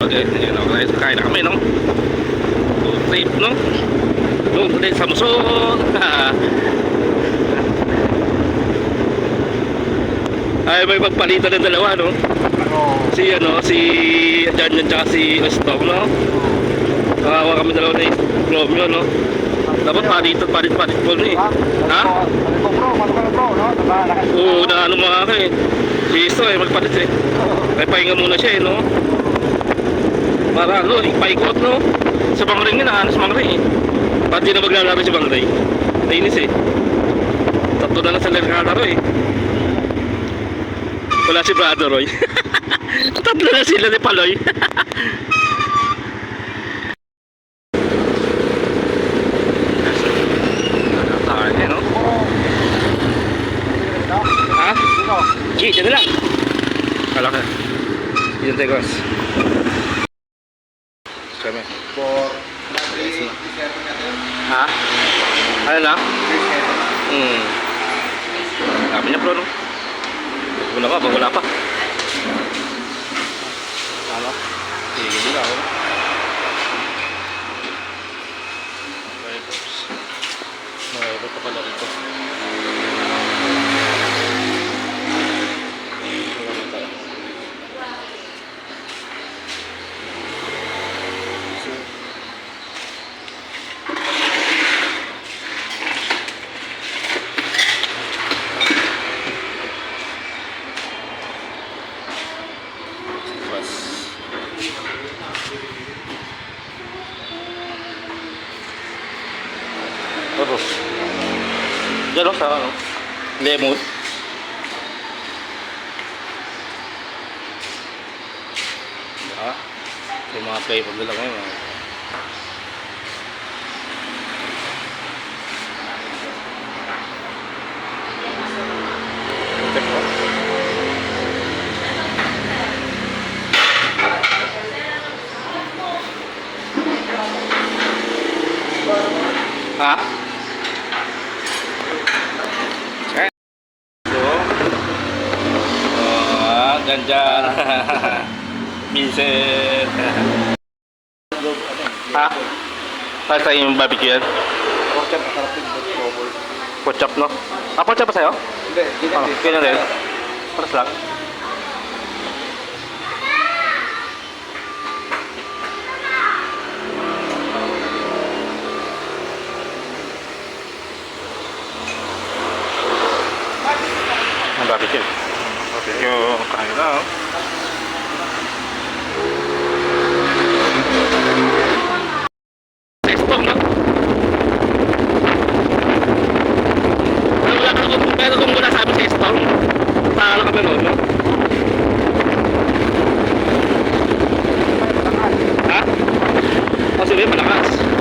Okay, yun ako guys, kain na kami, no? Food trip, no? Doon ulit sa Musol. Ay, may magpalitan ng dalawa, no? Si Jan yan tsaka si Ostong, no? Nakawa kami dalawa na Romeo, no? Dapat palit po, no eh. Ha? Oo, na ano mga ka eh. Si Isto eh, magpalit eh. May pahinga muna siya eh, no? Para ano, ipaikot, no? Sa Bangray nga, nakaano sa Bangray eh. Pati na maglalaro si Bangray. Nainis eh. Tatlo na lang sa naglalaro eh. Wala si Brother Roy. Tatlo na sila ni Paloy. Tayo, no? Ha? G, dyan na lang. Kala ka. Dyan tayo, guys. Kami. Ha? Ano lang? Sabi niya, bro, no? Wala pa, wala pa. Ano? Sige nila ako. Okay, folks. Mayroon pa pala dito. Tapos diyan sa ano? Lemon. Yung mga flavor nila ngayon. Ha? Ganjan. Vincent. Ha? Para sa yung barbecue yan? Pork chop, masarap din. Pork chop, no? Ah, pork chop pa sa'yo? Hindi, ganyan din. Paras lang. Ang barbecue. Barbecue, kain na, oh. Malakas.